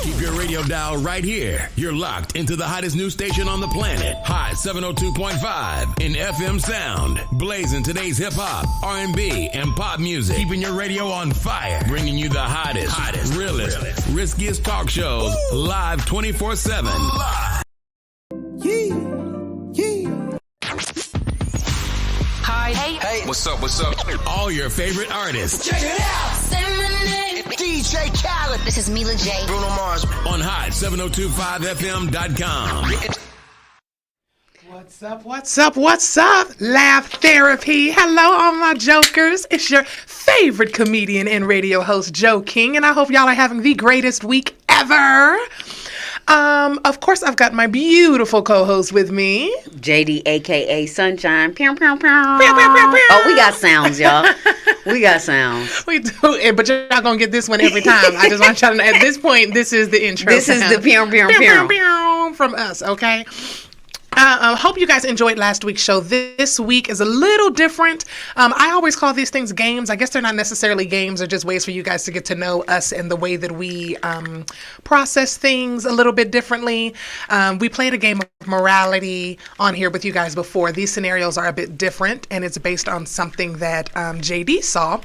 Keep your radio dial right here. You're locked into the hottest news station on the planet. Hot 702.5 in FM sound. Blazing today's hip-hop, R&B, and pop music. Keeping your radio on fire. Bringing you the hottest, realest, riskiest talk shows. Live 24/7. Live. Hi. Hey. What's up? All your favorite artists. Check it out. Say my name. DJ Khaled. This is Mila J. Bruno Mars. On Hot 702.5fm.com. What's up? Laugh Therapy. Hello, all my jokers. It's your favorite comedian and radio host, Joe King, and I hope y'all are having the greatest week ever. Of course, I've got my beautiful co-host with me, JD, a.k.a. Sunshine. Pew, pew, pew. Pew, pew, pew, pew. Oh, we got sounds, y'all. We got sounds. We do, but you're not going to get this one every time. I just want y'all to know, at this point, this is the intro. This is the pew, pew, pew from us, okay? Hope you guys enjoyed last week's show. This week is a little different. I always call these things games. I guess they're not necessarily games. They're just ways for you guys to get to know us and the way that we process things a little bit differently. We played a game of morality on here with you guys before. These scenarios are a bit different, and it's based on something that JD saw.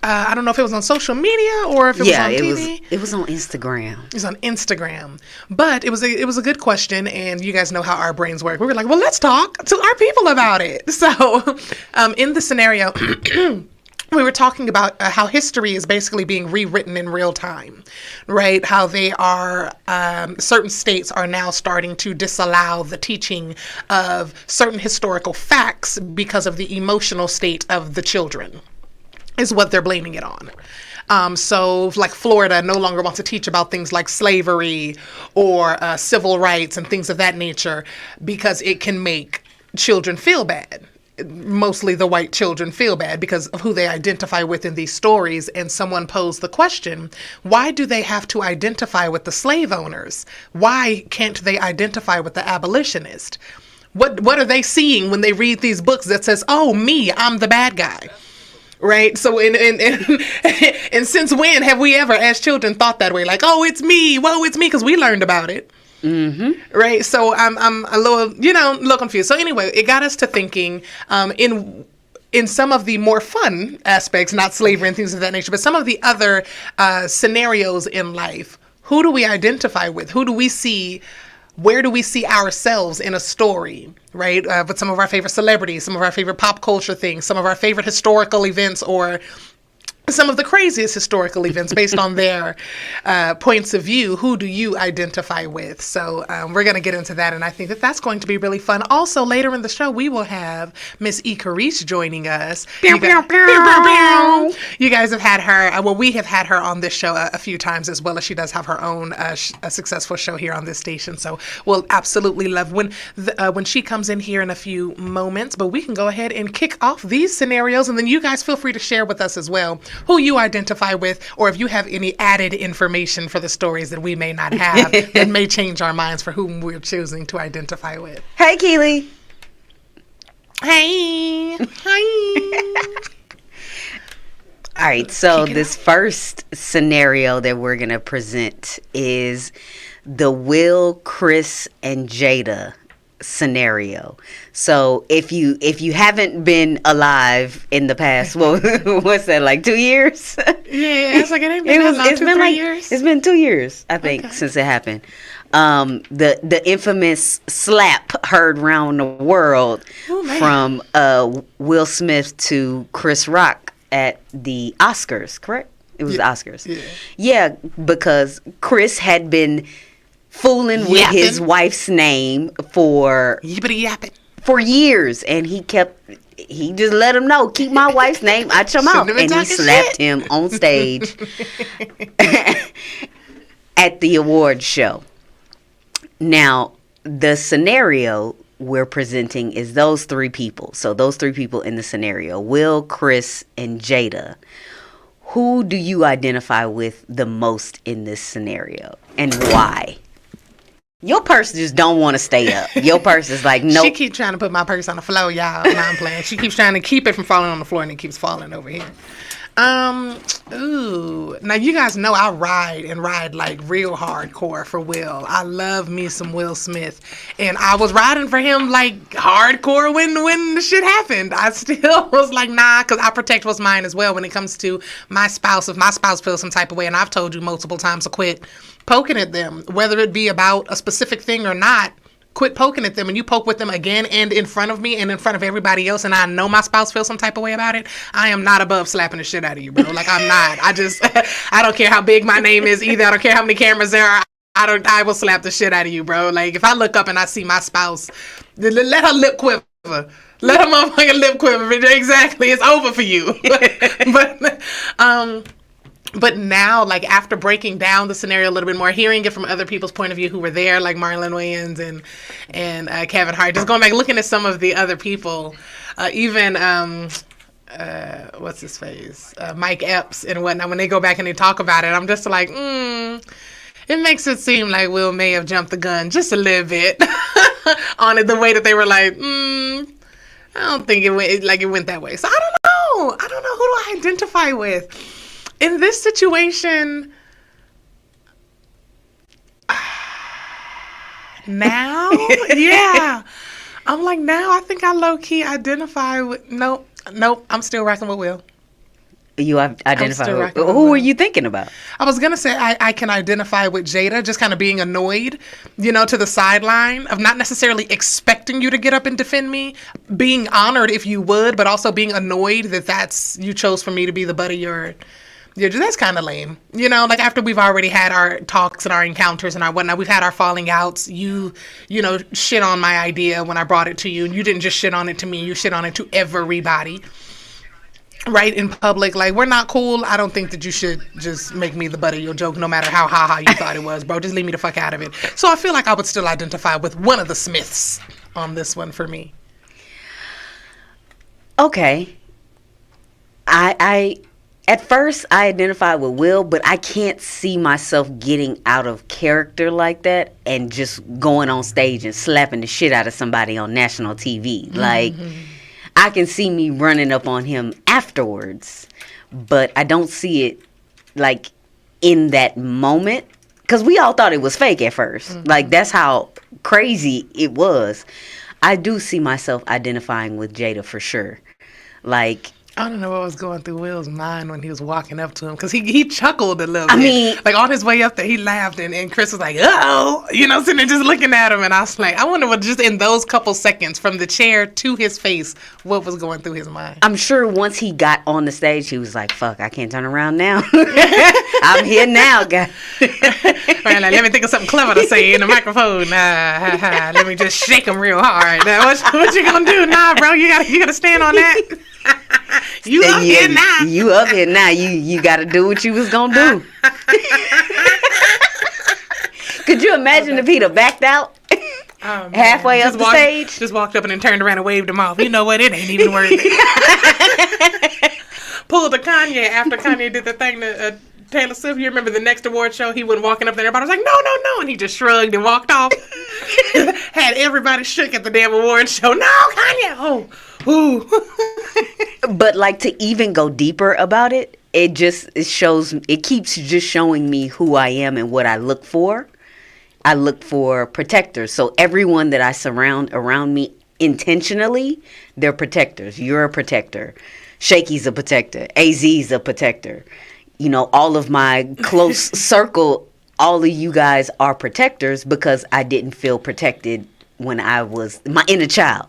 I don't know if it was on social media or if it was on TV. It was on Instagram. It was on Instagram. But it was a good question, and you guys know how our brains work. We were like, well, let's talk to our people about it. So in the scenario, we were talking about how history is basically being rewritten in real time, right? How they are, certain states are now starting to disallow the teaching of certain historical facts because of the emotional state of the children. Is what they're blaming it on. So like Florida no longer wants to teach about things like slavery or civil rights and things of that nature because it can make children feel bad. Mostly the white children feel bad because of who they identify with in these stories. And someone posed the question, why do they have to identify with the slave owners? Why can't they identify with the abolitionist? What are they seeing when they read these books that says, oh, me, I'm the bad guy? Right. So, and since when have we ever, as children, thought that way? Like, oh, it's me. Whoa, it's me, because we learned about it. Mm-hmm. Right. So I'm a little confused. So anyway, it got us to thinking in some of the more fun aspects, not slavery and things of that nature, but some of the other scenarios in life. Who do we identify with? Who do we see? Where do we see ourselves in a story, right? With some of our favorite celebrities, some of our favorite pop culture things, some of our favorite historical events, or some of the craziest historical events based on their points of view. Who do you identify with? So we're going to get into that, and I think that that's going to be really fun. Also, later in the show, we will have Miss E. Carice joining us. You guys have had her, we have had her on this show a few times, as well as she does have her own a successful show here on this station. So we'll absolutely love when she comes in here in a few moments. But we can go ahead and kick off these scenarios, and then you guys feel free to share with us as well who you identify with, or if you have any added information for the stories that we may not have that may change our minds for whom we're choosing to identify with. Hey, Keely. Hey. Hi. All right, so this first scenario that we're going to present is the Will, Chris, and Jada scenario. So if you haven't been alive in the past, what's that, like 2 years? Yeah, it's like it ain't been it's been 3 years. It's been 2 years, I think, since it happened. The infamous slap heard around the world from Will Smith to Chris Rock at the Oscars, correct? It was the Oscars. Yeah, because Chris had been fooling with his wife's name for years, and he just let him know, keep my wife's name out your mouth, and he slapped him on stage at the award show. Now, the scenario we're presenting is those three people. So those three people in the scenario, Will, Chris, and Jada. Who do you identify with the most in this scenario, and why? Your purse just don't want to stay up. Your purse is like, nope. She keeps trying to put my purse on the floor, y'all. No, I'm playing. She keeps trying to keep it from falling on the floor, and it keeps falling over here. Ooh. Now you guys know I ride like real hardcore for Will. I love me some Will Smith, and I was riding for him like hardcore when the shit happened. I still was like, nah, because I protect what's mine as well when it comes to my spouse. If my spouse feels some type of way, and I've told you multiple times to quit poking at them, whether it be about a specific thing or not. Quit poking at them, and you poke with them again and in front of me and in front of everybody else, and I know my spouse feels some type of way about it. I am not above slapping the shit out of you, bro. Like, I'm not. I don't care how big my name is either. I don't care how many cameras there are. I will slap the shit out of you, bro. Like, if I look up and I see my spouse, let her lip quiver. Let her motherfucking lip quiver. Exactly. It's over for you. But now, like, after breaking down the scenario a little bit more, hearing it from other people's point of view who were there, like Marlon Wayans and Kevin Hart, just going back, looking at some of the other people, even, what's his face? Mike Epps and whatnot, when they go back and they talk about it, I'm just like, it makes it seem like Will may have jumped the gun just a little bit on it, the way that they were like, I don't think it went that way. So I don't know. Who do I identify with? In this situation, now, yeah. I'm like, now I think I low-key identify with, nope, I'm still rocking with Will. You identify with who are you thinking about? I was going to say I can identify with Jada, just kind of being annoyed, to the sideline of not necessarily expecting you to get up and defend me, being honored if you would, but also being annoyed that you chose for me to be the butt of your... Yeah, that's kind of lame. Like after we've already had our talks and our encounters and our whatnot, we've had our falling outs. You shit on my idea when I brought it to you. And you didn't just shit on it to me. You shit on it to everybody. Right, in public. Like, we're not cool. I don't think that you should just make me the butt of your joke no matter how ha-ha you thought it was, bro. Just leave me the fuck out of it. So I feel like I would still identify with one of the Smiths on this one for me. Okay. At first, I identified with Will, but I can't see myself getting out of character like that and just going on stage and slapping the shit out of somebody on national TV. Like, I can see me running up on him afterwards, but I don't see it, like, in that moment. Because we all thought it was fake at first. Like, that's how crazy it was. I do see myself identifying with Jada for sure. Like... I don't know what was going through Will's mind when he was walking up to him, because he chuckled a little bit. I mean, like on his way up there, he laughed, and Chris was like, "Oh," sitting there just looking at him, and I was like, I wonder what just in those couple seconds from the chair to his face, what was going through his mind. I'm sure once he got on the stage, he was like, "Fuck, I can't turn around now. I'm here now, guys." Right, like, let me think of something clever to say in the microphone. Let me just shake him real hard. Now, what you gonna do? Nah, bro, you gotta stand on that. You up here now. You up here now. You got to do what you was going to do. Could you imagine if he'd have backed out halfway up the stage? Just walked up and then turned around and waved him off. You know what? It ain't even worth it. Pulled a Kanye after Kanye did the thing to Taylor Swift. You remember the next award show? He went walking up there. Everybody was like, no. And he just shrugged and walked off. Had everybody shook at the damn award show. No, Kanye. Oh. Ooh. But like, to even go deeper about it, it keeps just showing me who I am and what I look for. I look for protectors. So everyone that I surround around me intentionally, they're protectors. You're a protector. Shaky's a protector. AZ's a protector. All of my close circle, all of you guys are protectors because I didn't feel protected when I was my inner child.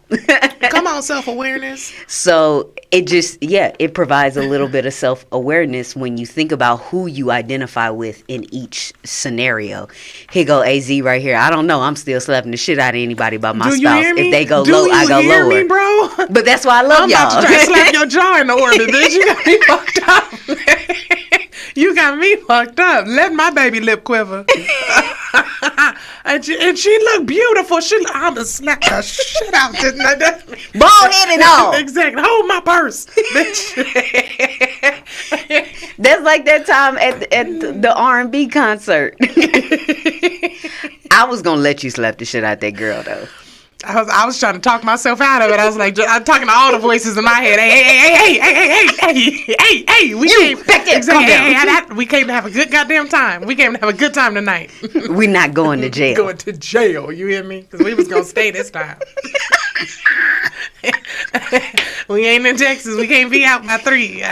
Come on, self-awareness. So it provides a little bit of self-awareness when you think about who you identify with in each scenario. Here go AZ right here. I don't know. I'm still slapping the shit out of anybody by my spouse. If they go low, I go lower. Do you hear me, bro? But that's why I love y'all. I'm about to try to slap your jaw in the orbit, bitch. You got me fucked up. You got me fucked up. Let my baby lip quiver. And she looked beautiful. I'm going to slap the shit out. Bald head and all. Exactly. Hold my purse, bitch. That's like that time at the R&B concert. I was going to let you slap the shit out that girl, though. I was trying to talk myself out of it. I was like, I'm talking to all the voices in my head. Hey, we came back there. We came to have a good goddamn time. We came to have a good time tonight. We're not going to jail. Going to jail, you hear me? Because we was going to stay this time. We ain't in Texas. We can't be out by 3.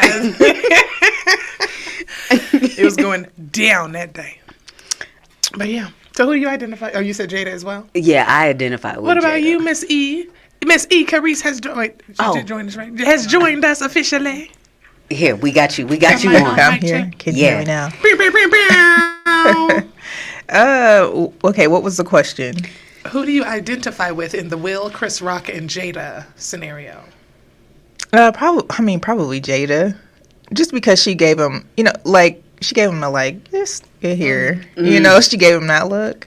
It was going down that day. But yeah. So who do you identify? Oh, you said Jada as well? Yeah, I identify with What about Jada. you, Miss E? Miss E. Carice has joined. Joined us, right? Has joined us officially. Here, we got you. We got you Am I on. on? I'm here. Can you hear me now? Okay, what was the question? Who do you identify with in the Will, Chris Rock, and Jada scenario? Probably Jada. Just because she gave him, she gave him a just get here. She gave him that look.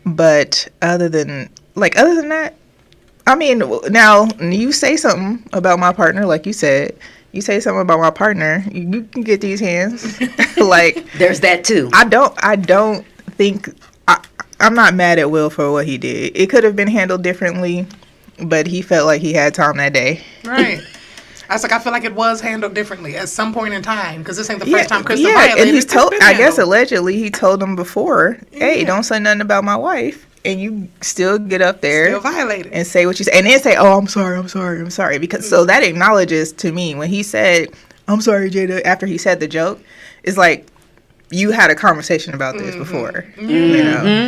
But other than that, now you say something about my partner, like you said. You say something about my partner, you can get these hands. There's that too. I don't think I'm not mad at Will for what he did. It could have been handled differently, but he felt like he had time that day. Right. I feel like it was handled differently at some point in time, because this ain't the first time Krista violated. And he's told. I guess allegedly he told him before, "Hey, don't say nothing about my wife," and you still get up there, still violated, and say what you say, and then say, "Oh, I'm sorry," because so that acknowledges to me when he said, "I'm sorry, Jada," after he said the joke, it's like you had a conversation about this before,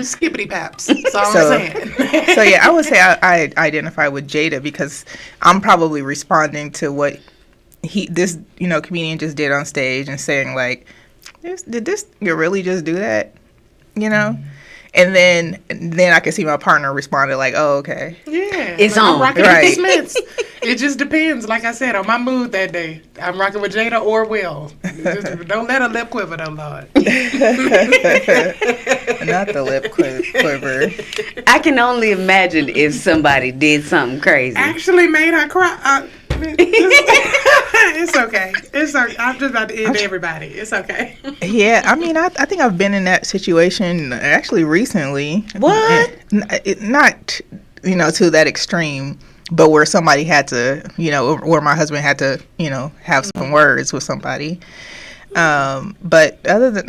skippity paps. That's all I'm saying. So yeah, I would say I identify with Jada because I'm probably responding to what this comedian just did on stage and saying like, did this you really just do that, And then I can see my partner responded like, "Oh, okay, yeah, it's on." I'm rocking right. with the Smiths. It just depends. Like I said, on my mood that day, I'm rocking with Jada or Will. Just don't let a lip quiver, though, Lord. Not the lip quiver. I can only imagine if somebody did something crazy. Actually made her cry. It's okay. It's okay. I'm just about to end everybody. It's okay. Yeah, I think I've been in that situation actually recently. What? Not, to that extreme, but where somebody had to, where my husband had to, have some words with somebody. But other than,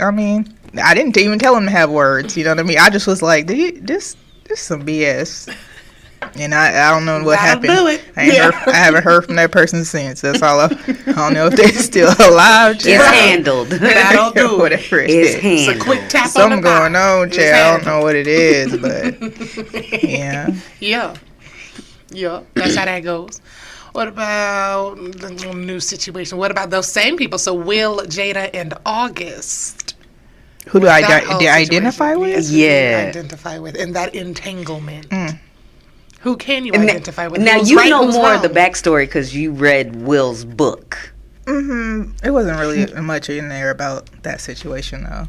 I didn't even tell him to have words. You know what I mean? I just was like, this some BS. And I don't know what happened. Do it. I haven't heard from that person since. That's all. I don't know if they're still alive. It's handled. That'll do whatever it it's is. handled. It's a quick tap Something on the going thigh. on, Jay. I don't know what it is, but yeah. Yeah. That's how that goes. What about the new situation? What about those same people? So Will, Jada, and August. Who do I identify with? Yes, Yeah. Identify with in that entanglement. Who can you identify with? Now Who's you right, know who's more wrong? of the backstory because you read Will's book. It wasn't really much in there about that situation though.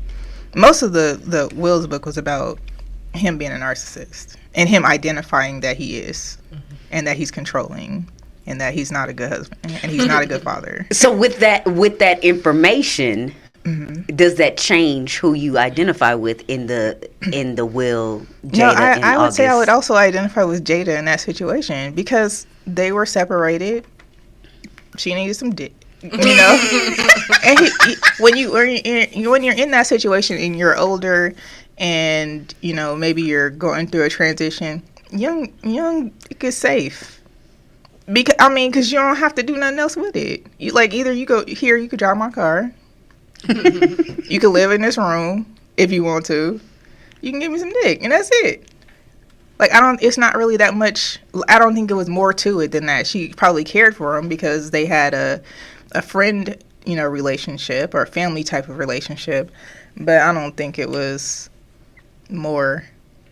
Most of the Will's book was about him being a narcissist and him identifying that he is, and that he's controlling, and that he's not a good husband and he's not a good father. So with that information, does that change who you identify with in the Will, Jada, and I would August? say I would also identify with Jada in that situation because they were separated. She needed some dick, And when you're in that situation and you're older, and maybe you're going through a transition, young is safe. Because you don't have to do nothing else with it. Either you go here, you could drive my car. You can live in this room if you want to. You can give me some dick, and that's it. It's not really that much. I don't think it was more to it than that. She probably cared for him because they had a friend, relationship or a family type of relationship. But I don't think it was more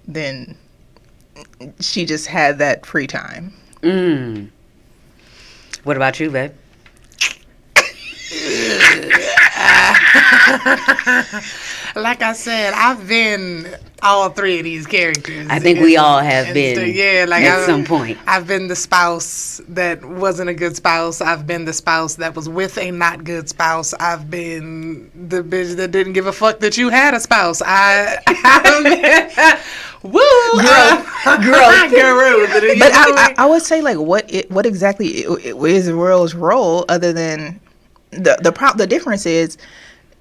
than she just had that free time. What about you, babe? Like I said, I've been all three of these characters. I think we all have been. At some point. I've been the spouse that wasn't a good spouse. I've been the spouse that was with a not good spouse. I've been the bitch that didn't give a fuck that you had a spouse. Woo! Growth. But I would say, like, what exactly is Will's role other than the difference is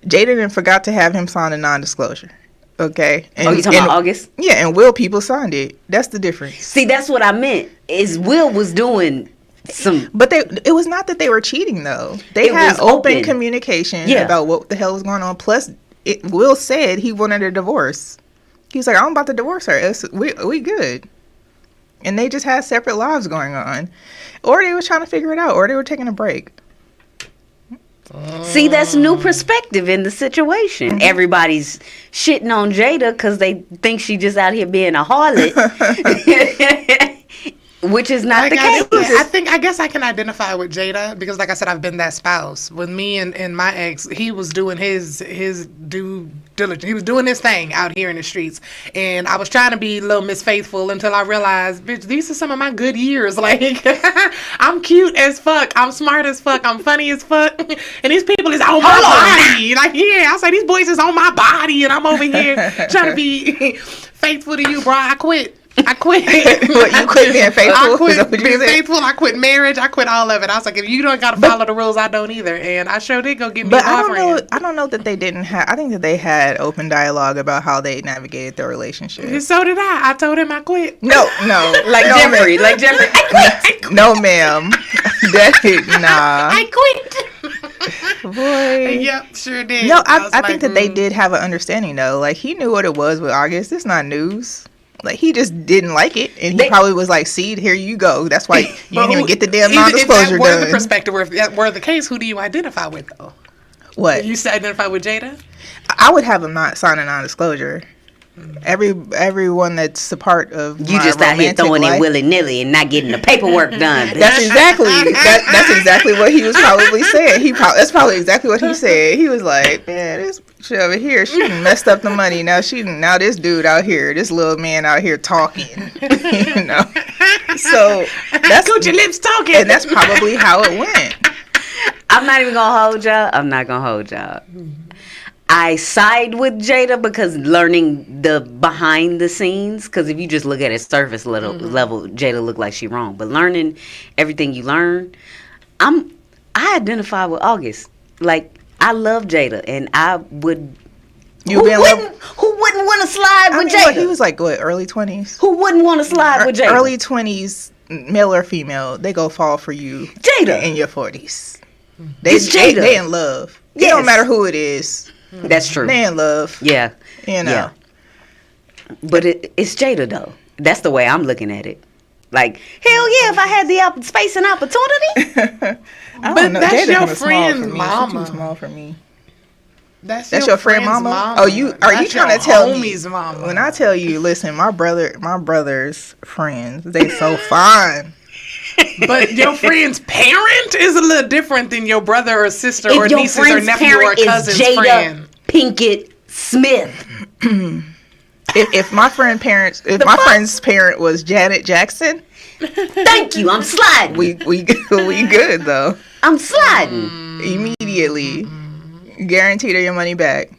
Jaden forgot to have him sign a non-disclosure. Okay. And, you talking about August? Yeah, and Will people signed it. That's the difference. See, that's what I meant. Is Will was doing some, but it was not that they were cheating though. They had open communication about what the hell was going on. Plus, Will said he wanted a divorce. He was like, "I'm about to divorce her. We good." And they just had separate lives going on, or they was trying to figure it out, or they were taking a break. See, that's new perspective in the situation. Mm-hmm. Everybody's shitting on Jada because they think she just out here being a harlot, which is not the case. I guess I can identify with Jada because, like I said, I've been that spouse. With me and my ex, he was doing his due diligence. He was doing his thing out here in the streets, and I was trying to be a little Miss Faithful until I realized, bitch, these are some of my good years. Like, I'm cute as fuck, I'm smart as fuck, I'm funny as fuck, and these people is on my body. Like, yeah, I say these boys is on my body, and I'm over here trying to be faithful to you, bro. I quit. What, you quit being faithful? I quit being faithful. I quit marriage. I quit all of it. I was like, if you don't got to follow the rules, I don't either. And I sure did go get me a boyfriend. I don't know that they didn't have. I think that they had open dialogue about how they navigated their relationship. And so did I. I told him I quit. No. Like Jeffrey. I quit. No, ma'am. Nah. I quit. Boy. Yep, sure did. No, I think that they did have an understanding though. Like he knew what it was with August. It's not news. Like, he just didn't like it, and he probably was like, see, here you go. That's why you didn't even get the damn non-disclosure done. If that were the perspective, or if that were the case, who do you identify with, though? What? You identify with Jada? I would have him not sign a non-disclosure. Everyone that's a part of you just out here throwing it willy-nilly and not getting the paperwork done. That's exactly what he was probably saying. That's probably exactly what he said. He was like, man, this shit over here, she messed up the money. Now this dude out here, this little man out here talking. You know, so that's Gucci lips talking, and that's probably how it went. I'm not even gonna hold y'all. I side with Jada because learning the behind the scenes, because if you just look at it surface level, Jada looked like she wrong. But learning everything you learn, I identify with August. Like, I love Jada, and I would. Who wouldn't want to slide with Jada? He was like, what, early 20s? Who wouldn't want to slide with Jada? Early 20s, male or female, they go fall for you. Jada. In your 40s. They in love. Yes. It don't matter who it is. That's true. They in love. Yeah. You know. Yeah. But it's Jada, though. That's the way I'm looking at it. Like, hell yeah, if I had the space and opportunity. But that's Jada your friend's mama. She's too small for me. That's your friend mama? Oh, are you trying to tell me? Mama. When I tell you, listen, my brother's friends, they so fine. But your friend's parent is a little different than your brother or sister or nieces or nephew or cousin's friend. Pinkett Smith. if my friend's parent was Janet Jackson, thank you. I'm sliding. We good though. I'm sliding immediately. Guaranteed her your money back.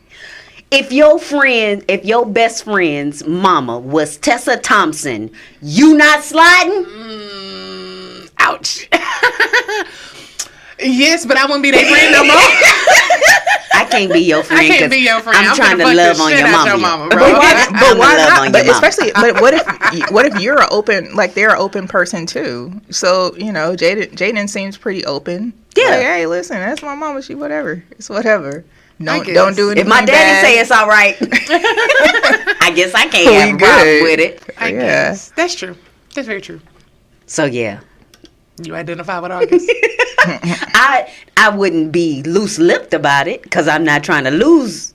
If your best friend's mama was Tessa Thompson, you not sliding? Ouch. Yes, but I wouldn't be their friend no more. I can't be your friend. I can't be your friend. I'm trying to love on your mama. But why not? But especially, but what if you're an open, like they're an open person too? So you know, Jaden seems pretty open. Yeah. Like, hey, listen, that's my mama. She whatever. It's whatever. Don't do anything. If my daddy bad. say it's all right, I guess I can't have a problem with it. I guess that's true. That's very true. So yeah. You identify with August? I wouldn't be loose-lipped about it because I'm not trying to lose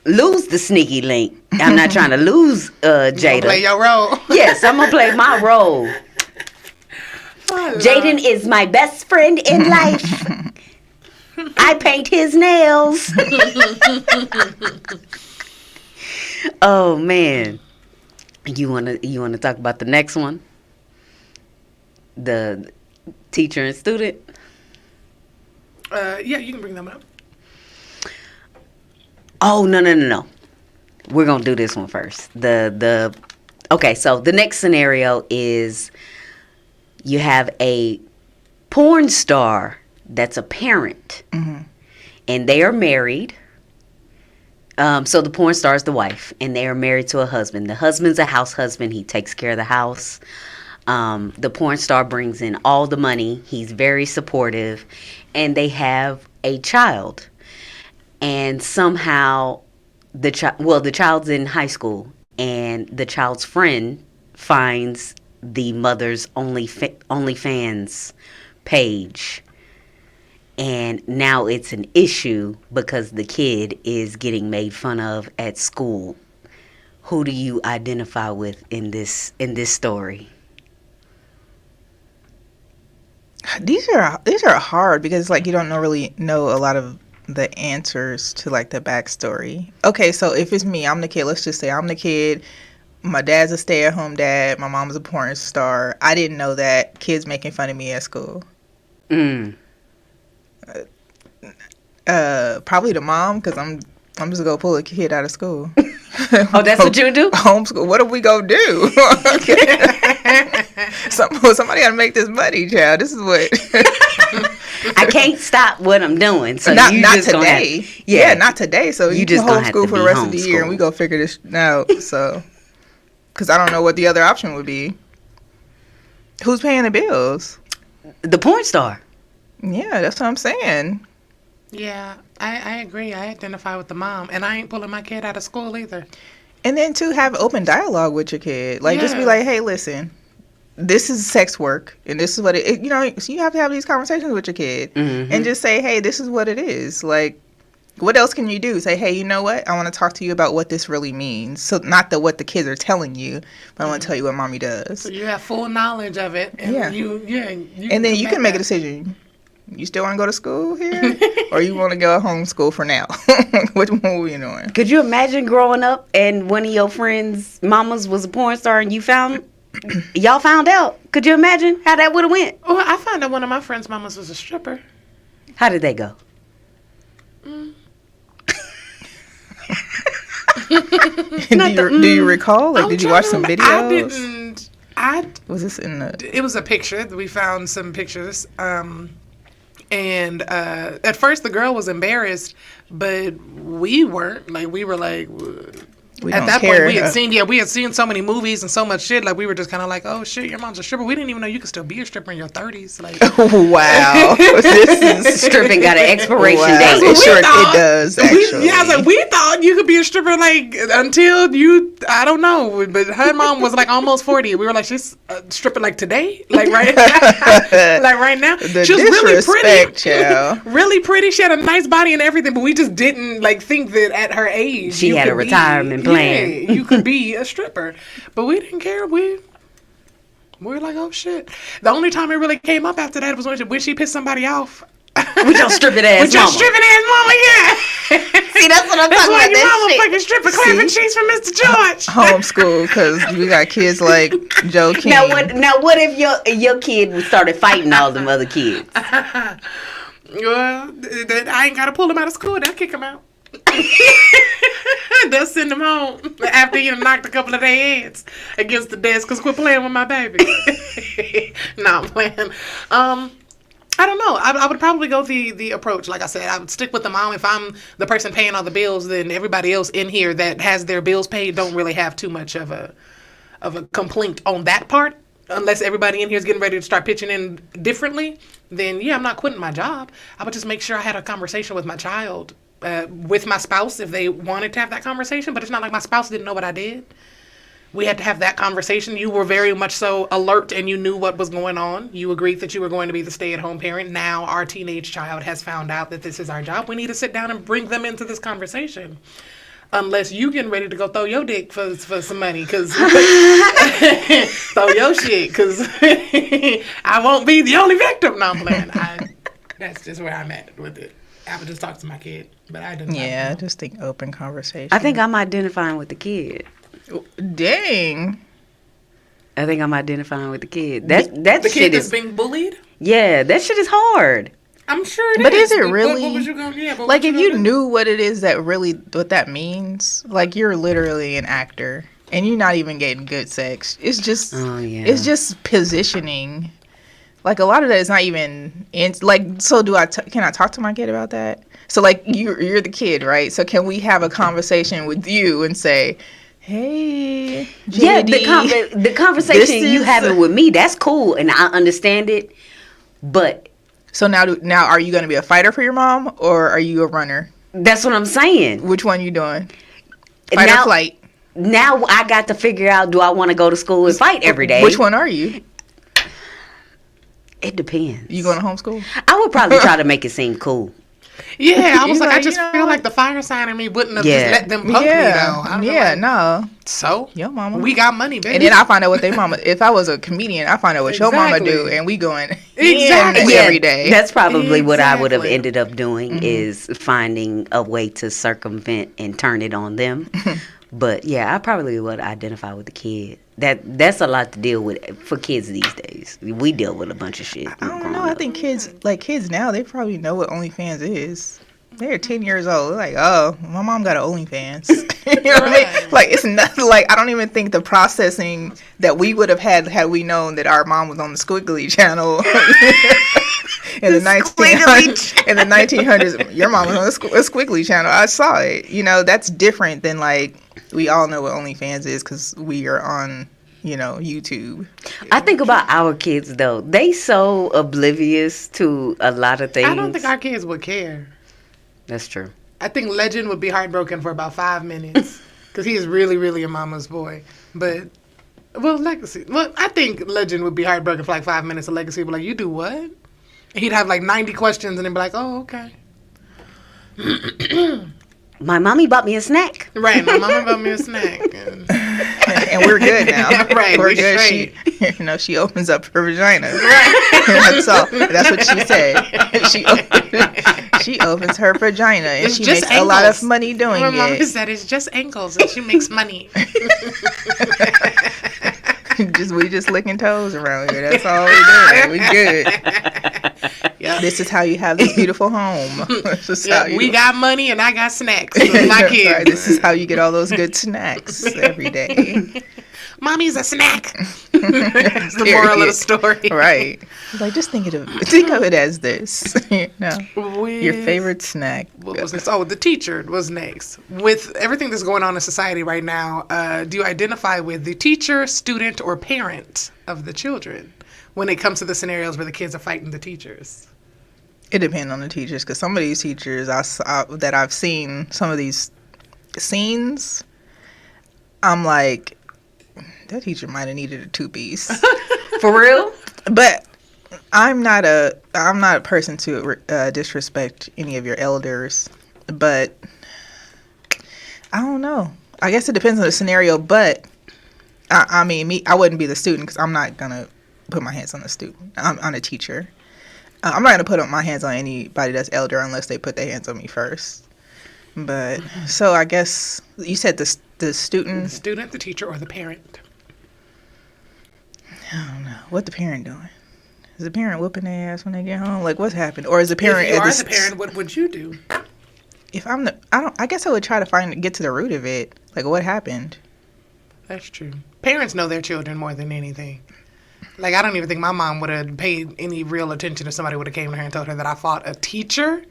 the sneaky link. I'm not trying to lose Jada. Play your role. Yes, I'm gonna play my role. Jaden is my best friend in life. I paint his nails. Oh man, you wanna talk about the next one? The teacher and student? Yeah, you can bring them up. Oh, no. we're gonna do this one first. Okay, so the next scenario is you have a porn star that's a parent, and they are married. So the porn star is the wife, and they are married to a husband. The husband's a house husband. He takes care of the house. The porn star brings in all the money. He's very supportive, and they have a child. And somehow the child's in high school, and the child's friend finds the mother's OnlyFans page. And now it's an issue because the kid is getting made fun of at school. Who do you identify with in this story? These are hard because like you don't really know a lot of the answers to like the backstory. Okay, so if it's me, I'm the kid. Let's just say I'm the kid. My dad's a stay-at-home dad. My mom's a porn star. I didn't know that. Kids making fun of me at school. Probably the mom, because I'm just gonna pull a kid out of school. Oh, that's what you do? Homeschool. What are we gonna do? Somebody gotta make this money, child. This is what. I can't stop what I'm doing. So not just today. Yeah, not today. So you just can homeschool for the rest of the year, and we go figure this out. So, because I don't know what the other option would be. Who's paying the bills? The porn star. Yeah, that's what I'm saying. Yeah, I agree. I identify with the mom, and I ain't pulling my kid out of school either. And then to have open dialogue with your kid, like just be like, hey, listen, this is sex work, and this is what it so you have to have these conversations with your kid, and just say, hey, this is what it is. Like, what else can you do? Say, hey, you know what? I want to talk to you about what this really means. So not what the kids are telling you, but I want to tell you what mommy does. So you have full knowledge of it, and and then you can make a decision. You still want to go to school here, or you want to go homeschool for now? Which one are we doing? Could you imagine growing up and one of your friends' mamas was a porn star, and y'all found out? Could you imagine how that would have went? Well, I found out one of my friends' mamas was a stripper. How did they go? Do you recall? Like, did you watch some videos? I didn't. Was this in the? It was a picture. We found some pictures. And at first the girl was embarrassed, but we weren't. Like, we were like, at that point we had seen so many movies and so much shit. Like, we were just kind of like, oh shit, your mom's a stripper. We didn't even know you could still be a stripper in your 30s. Like, wow, this is stripping got an expiration date. It does. Actually, I was like, we thought you could be a stripper like until you. I don't know, but her mom was like almost 40. We were like, she's stripping like today, like right, like right now. She was really pretty, child. Really pretty. She had a nice body and everything, but we just didn't like think that at her age she had a retirement plan. Yeah, you could be a stripper, but we didn't care. We were like, oh shit. The only time it really came up after that was when she pissed somebody off. With your stripping ass With your stripping ass mama, yeah. See, that's what I'm talking about. That's why your mama fucking stripper clapping cheeks for Mr. George. Homeschool, because we got kids like Joe King. Now what if your kid started fighting all them other kids? Well, I ain't got to pull them out of school. They'll kick them out. They'll send them home after you knocked a couple of their heads against the desk because quit playing with my baby. No, I'm playing. I don't know. I would probably go the approach. Like I said, I would stick with the mom. If I'm the person paying all the bills, then everybody else in here that has their bills paid don't really have too much of a complaint on that part. Unless everybody in here is getting ready to start pitching in differently, then yeah, I'm not quitting my job. I would just make sure I had a conversation with my child, with my spouse if they wanted to have that conversation. But it's not like my spouse didn't know what I did. We had to have that conversation. You were very much so alert and you knew what was going on. You agreed that you were going to be the stay-at-home parent. Now our teenage child has found out that this is our job. We need to sit down and bring them into this conversation. Unless you getting ready to go throw your dick for some money, because throw your shit, because I won't be the only victim. No, I'm playing. That's just where I'm at with it. I would just talk to my kid, but I didn't. Yeah, I just think open conversation. I think I'm identifying with the kid. Dang. I think I'm identifying with the kid. That the shit kid is that's being bullied. Yeah, that shit is hard. I'm sure it but is. is it really? What was you gonna, yeah, like, if you knew what it is what that means, like, you're literally an actor and you're not even getting good sex. It's just, it's just positioning. Like, a lot of that is not even so can I talk to my kid about that? So, like, you're the kid, right? So can we have a conversation with you and say, hey, JD, the conversation you having with me, that's cool, and I understand it, but... So now are you going to be a fighter for your mom, or are you a runner? That's what I'm saying. Which one you doing? Fight or flight? Now I got to figure out, do I want to go to school and fight every day? Which one are you? It depends. You going to homeschool? I would probably try to make it seem cool. Yeah, I was like, I just feel like the fire sign in me wouldn't have just let them poke me, though. No. So? Your mama. We got money, baby. And then I find out what their mama, if I was a comedian, I find out what your mama do, and we going every day. That's probably what I would have ended up doing, is finding a way to circumvent and turn it on them. But yeah, I probably would identify with the kid. That's a lot to deal with for kids these days. We deal with a bunch of shit. I don't know. I think kids now, they probably know what OnlyFans is. They're 10 years old. They're like, oh, my mom got an OnlyFans. You know what I mean? Like, it's nothing. Like, I don't even think the processing that we would have had we known that our mom was on the Squiggly channel in the 1900s. Your mom was on the Squiggly channel. I saw it. You know, that's different than, like, we all know what OnlyFans is because we are on, YouTube. I think about our kids, though. They so oblivious to a lot of things. I don't think our kids would care. That's true. I think Legend would be heartbroken for about 5 minutes because he is really, really a mama's boy. But, Legacy. Well, I think Legend would be heartbroken for like 5 minutes, and Legacy would be like, you do what? And he'd have like 90 questions and then be like, oh, okay. My mommy bought me a snack. Right, my mama bought me a snack. And we're good now. Right, we're good. Straight. She opens up her vagina. Right. That's all. That's what she said. She opens her vagina and it's she makes ankles. A lot of money doing my it. My mom said it's just ankles and she makes money. We just licking toes around here. That's all we do. We good. Yep. This is how you have this beautiful home. We got money and I got snacks with my kids. Right, this is how you get all those good snacks every day. Mommy's a snack. That's the moral of the story. Right. Like, just think of it as this. Your favorite snack. What was this? Oh, the teacher was next. With everything that's going on in society right now, do you identify with the teacher, student, or parent of the children when it comes to the scenarios where the kids are fighting the teachers? It depends on the teachers, because some of these teachers that I've seen, some of these scenes, I'm like, that teacher might have needed a two-piece. For real? But I'm not a person to disrespect any of your elders, but I don't know. I guess it depends on the scenario, but I wouldn't be the student because I'm not gonna put my hands on a student. I'm on a teacher. I'm not gonna put my hands on anybody that's elder unless they put their hands on me first. But so I guess you said the student, the teacher, or the parent. I don't know what the parent doing. Is the parent whooping their ass when they get home? Like, what's happened? Or is the parent? If you are the parent, what would you do? If I guess I would try to get to the root of it. Like, what happened? That's true. Parents know their children more than anything. Like, I don't even think my mom would have paid any real attention if somebody would have came to her and told her that I fought a teacher.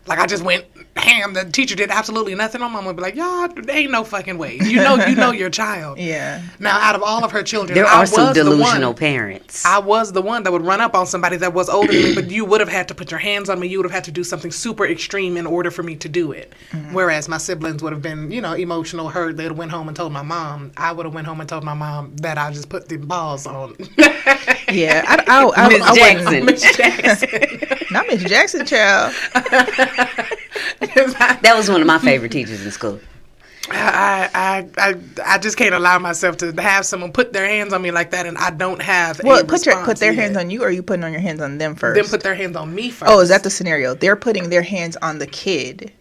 Like, I just went ham. The teacher did absolutely nothing. My mom would be like, y'all, there ain't no fucking way. You know your child. Yeah. Now, out of all of her children, there are some delusional parents. I was the one that would run up on somebody that was older than me, but you would have had to put your hands on me. You would have had to do something super extreme in order for me to do it. Mm-hmm. Whereas my siblings would have been, emotional, hurt. They would have went home and told my mom. I would have went home and told my mom that I just put the balls on. Yeah. Miss Jackson. Not Miss Jackson, child. That was one of my favorite teachers in school. I just can't allow myself to have someone put their hands on me like that, and I don't have put their hands on you, or are you putting on your hands on them first? Then put their hands on me first. Oh, is that the scenario? They're putting their hands on the kid.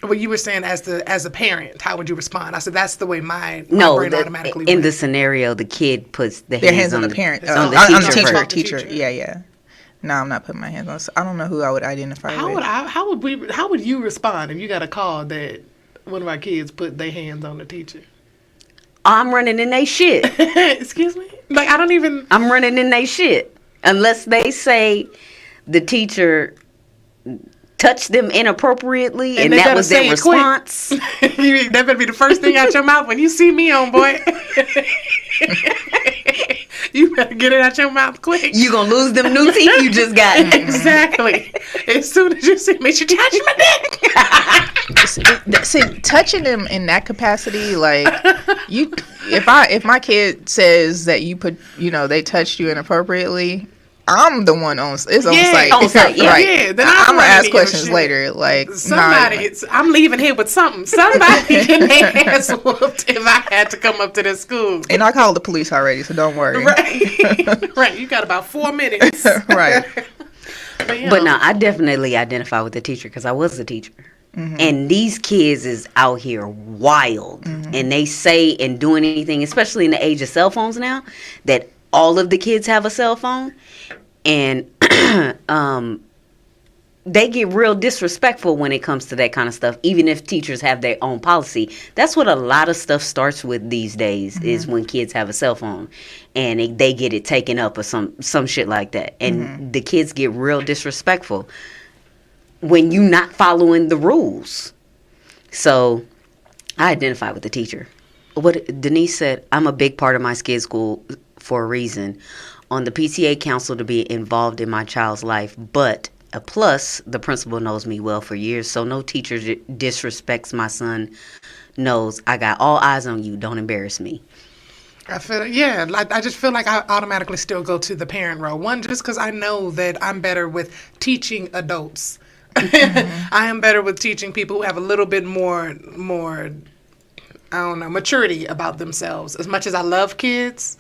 Well, you were saying as a parent, how would you respond? I said that's the way my brain automatically in the scenario, the kid puts their hands on the parent, on the teacher. teacher. Yeah. No, I'm not putting my hands on. I don't know who I would identify with. How would you respond if you got a call that one of our kids put their hands on the teacher? I'm running in they shit. Excuse me? Like, I don't even... I'm running in they shit. Unless they say the teacher touched them inappropriately and that was their response. That better be the first thing out your mouth when you see me on, boy. You better get it out your mouth quick. You gonna lose them new teeth you just got. Exactly. As soon as you see me, you touch my dick. See, touching them in that capacity, like you, if my kid says that they touched you inappropriately, I'm the one on. It's on site. On site, yeah. Right. Yeah, then I'm gonna ask questions later. Like I'm leaving here with something. Somebody getting their ass whooped if I had to come up to this school. And I called the police already, so don't worry. Right. Right. You got about 4 minutes. Right. But no, I definitely identify with the teacher because I was a teacher. Mm-hmm. And these kids is out here wild. Mm-hmm. And they say and do anything, especially in the age of cell phones now, that all of the kids have a cell phone. And they get real disrespectful when it comes to that kind of stuff, even if teachers have their own policy. That's what a lot of stuff starts with these days, mm-hmm. is when kids have a cell phone and they get it taken up or some shit like that. And mm-hmm. the kids get real disrespectful when you not following the rules. So I identify with the teacher. What Denise said, I'm a big part of my skid school for a reason. On the PTA council to be involved in my child's life, but a plus, the principal knows me well for years, so no teacher disrespects my son. Knows I got all eyes on you. Don't embarrass me. I just feel like I automatically still go to the parent role. One, just because I know that I'm better with teaching adults. Mm-hmm. I am better with teaching people who have a little bit more, I don't know, maturity about themselves. As much as I love kids,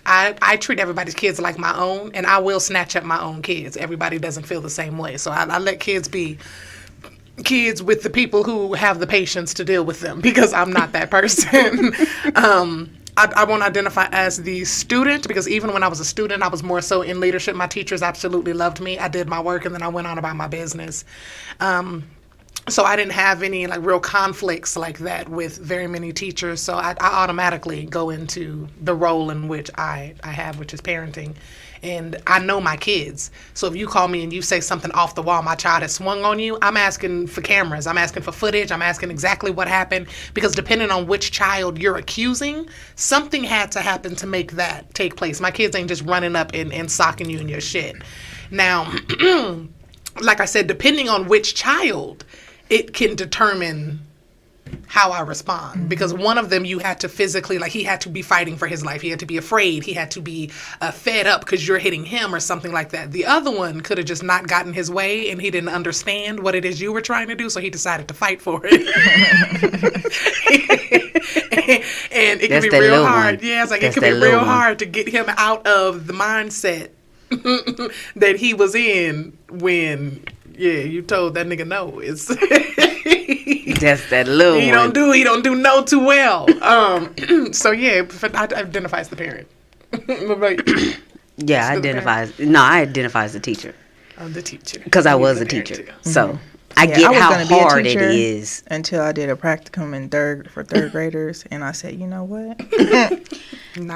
I treat everybody's kids like my own, and I will snatch up my own kids. Everybody doesn't feel the same way. So I let kids be kids with the people who have the patience to deal with them, because I'm not that person. I won't identify as the student, because even when I was a student, I was more so in leadership. My teachers absolutely loved me. I did my work, and then I went on about my business. So I didn't have any real conflicts like that with very many teachers. So I automatically go into the role in which I have, which is parenting. And I know my kids. So if you call me and you say something off the wall, my child has swung on you, I'm asking for cameras. I'm asking for footage. I'm asking exactly what happened. Because depending on which child you're accusing, something had to happen to make that take place. My kids ain't just running up and socking you in your shit. Now, like I said, depending on which child, it can determine how I respond. Mm-hmm. Because one of them, you had to physically, he had to be fighting for his life. He had to be afraid. He had to be fed up because you're hitting him or something like that. The other one could have just not gotten his way, and he didn't understand what it is you were trying to do, so he decided to fight for it. And it can be real hard. Yeah, it's it can be real hard to get him out of the mindset that he was in when... Yeah, you told that nigga no. It's that's that little one. He don't do no too well. So yeah, I identify as the parent. Yeah, I identify as the teacher. I'm the teacher. Because I was a teacher. Too. So mm-hmm. I get how hard it is. Until I did a practicum in third graders, and I said, you know what?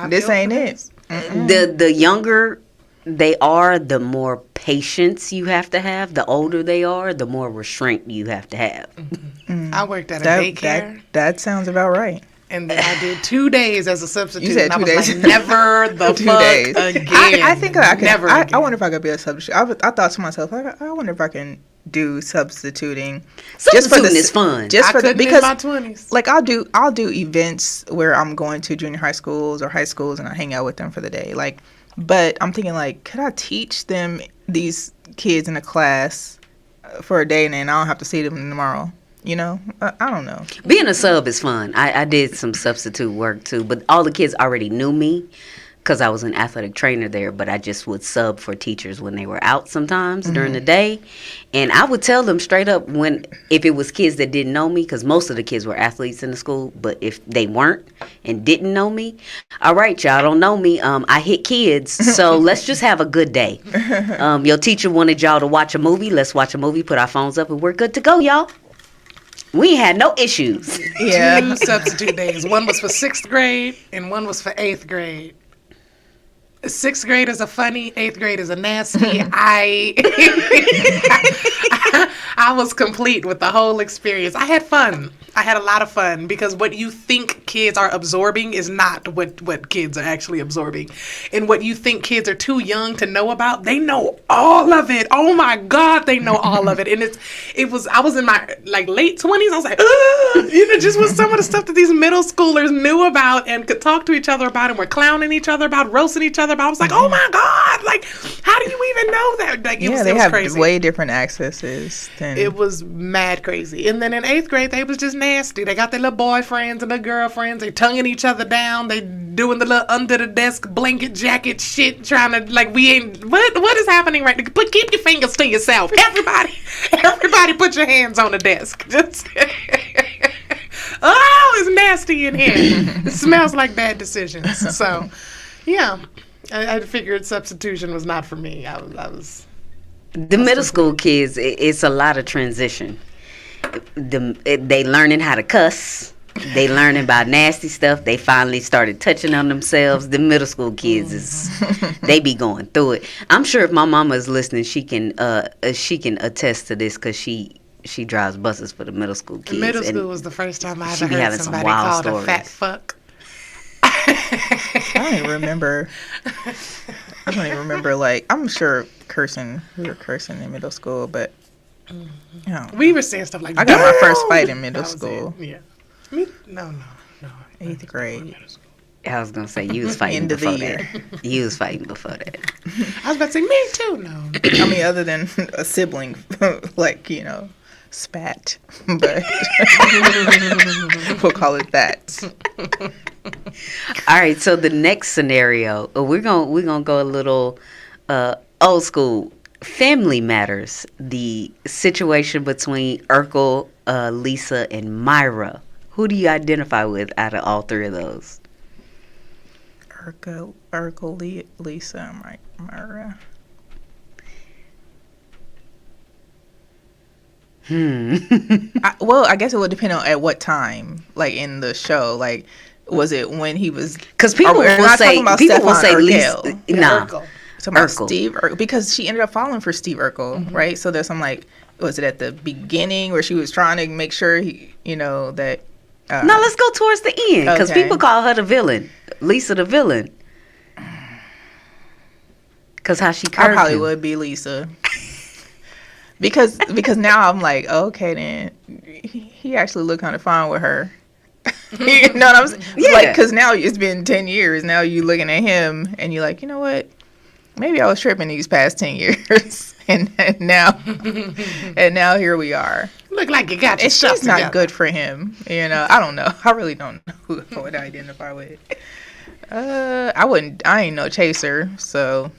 This ain't it. The younger they are, the more patience you have to have. The older they are, the more restraint you have to have. Mm-hmm. I worked at a daycare. That sounds about right. And then I did 2 days as a substitute. You said 2 days. Never the 2 fuck days. Again. I think I could. Never I wonder if I could be a substitute. I thought to myself, I wonder if I can do substituting. Substituting is fun. Because in my 20s. I'll do events where I'm going to junior high schools or high schools, and I hang out with them for the day. But I'm thinking, could I teach them, these kids in a class, for a day, and then I don't have to see them tomorrow? You know? I don't know. Being a sub is fun. I did some substitute work, too. But all the kids already knew me because I was an athletic trainer there, but I just would sub for teachers when they were out sometimes during the day. And I would tell them straight up if it was kids that didn't know me, because most of the kids were athletes in the school, but if they weren't and didn't know me, all right, y'all don't know me. I hit kids, so let's just have a good day. Your teacher wanted y'all to watch a movie. Let's watch a movie, put our phones up, and we're good to go, y'all. We had no issues. Yeah. 2 substitute days. One was for 6th grade and one was for 8th grade. 6th grade is a funny, 8th grade is a nasty. I was complete with the whole experience. I had fun. I had a lot of fun because what you think kids are absorbing is not what kids are actually absorbing. And what you think kids are too young to know about, they know all of it. Oh my God, they know all of it. And I was in my late 20s. I was like, just with some of the stuff that these middle schoolers knew about and could talk to each other about and were clowning each other about, roasting each other about. I was like, oh my God, how do you even know that? It was crazy. Way different accesses than... It was mad crazy. And then in 8th grade, they was just nasty. They got their little boyfriends and their girlfriends. They tonguing each other down. They doing the little under the desk blanket jacket shit, trying to we ain't. What is happening right now? Keep your fingers to yourself. Everybody put your hands on the desk. Just oh, it's nasty in here. It smells like bad decisions. So, yeah, I figured substitution was not for me. I was. The middle school kids, it's a lot of transition. They learning how to cuss. They learning about nasty stuff. They finally started touching on themselves. The middle school kids they be going through it. I'm sure if my mama is listening, she can attest to this because she drives buses for the middle school kids. Middle school was the first time I ever heard somebody called a fat fuck. I don't even remember. I'm sure we were cursing in middle school, but we were saying stuff like I got my first fight in middle school. Yeah. No. 8th grade. I was gonna say you was fighting End of before the year. that. You was fighting before that. I was about to say me too. No. I mean, other than a sibling, spat, but we'll call it that. All right. So the next scenario, we're gonna go a little old school. Family Matters. The situation between Urkel, Lisa, and Myra. Who do you identify with out of all three of those? Urkel, Lisa, Myra. I guess it would depend on at what time, in the show. Was it when he was? Because people will say Lisa. Nah. Urkel. Steve Urkel, because she ended up falling for Steve Urkel, right? So there's some was it at the beginning where she was trying to make sure that. No, let's go towards the end because people call her the villain, Lisa the villain. Because how she curved I probably him. would be Lisa. because now I'm like, okay, then he actually looked kind of fine with her. You know what I'm saying? Yeah. Because now it's been 10 years. Now you looking at him and you're like, you know what? Maybe I was tripping these past 10 years, and now here we are. Look like you got your stuff She's together. not good for him. I don't know. I really don't know who I would identify with. I ain't no chaser, so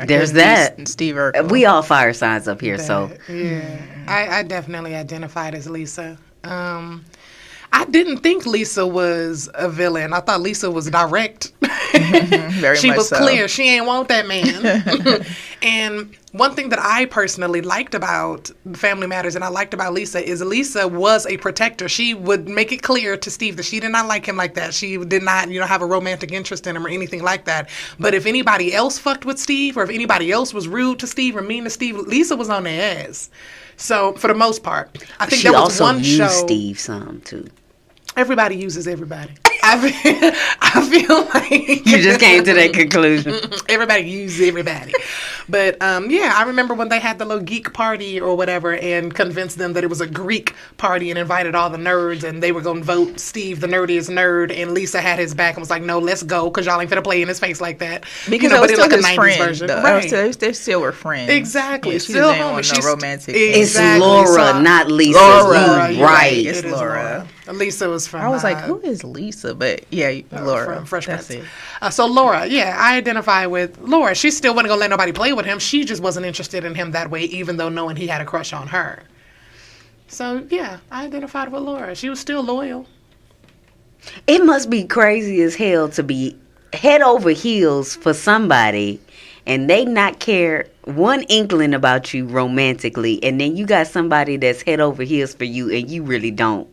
there's that. Steve Urkel. We all fire signs up here, so yeah, I definitely identified as Lisa. I didn't think Lisa was a villain. I thought Lisa was direct. Very she much was so. clear. She ain't want that man. And one thing that I personally liked about Family Matters and I liked about Lisa is Lisa was a protector. She would make it clear to Steve that she did not like him like that. She did not, have a romantic interest in him or anything like that. But if anybody else fucked with Steve or if anybody else was rude to Steve or mean to Steve, Lisa was on their ass. So for the most part, I think there was one show. She also used Steve some too. Everybody uses everybody. I feel like you just came to that conclusion. Everybody uses everybody. But yeah, I remember when they had the little geek party or whatever and convinced them that it was a Greek party and invited all the nerds and they were going to vote Steve the nerdiest nerd, and Lisa had his back and was like, no, let's go because y'all ain't finna play in his face like that. Because but it was in still like a his 90s friend, version. though. Right. They still were friends. Exactly. Yeah, she Still didn't want homie. no romantic. It's Exactly. Laura, So not Lisa. Laura, You you're right. It's It is Laura. Lisa was from. I was like, who is Lisa? But yeah, Laura. From Fresh That's Prince. it. So Laura, yeah, I identify with Laura. She still wasn't gonna let nobody play with him. She just wasn't interested in him that way, even though knowing he had a crush on her. So yeah, I identified with Laura. She was still loyal. It must be crazy as hell to be head over heels for somebody and they not care one inkling about you romantically, and then you got somebody that's head over heels for you and you really don't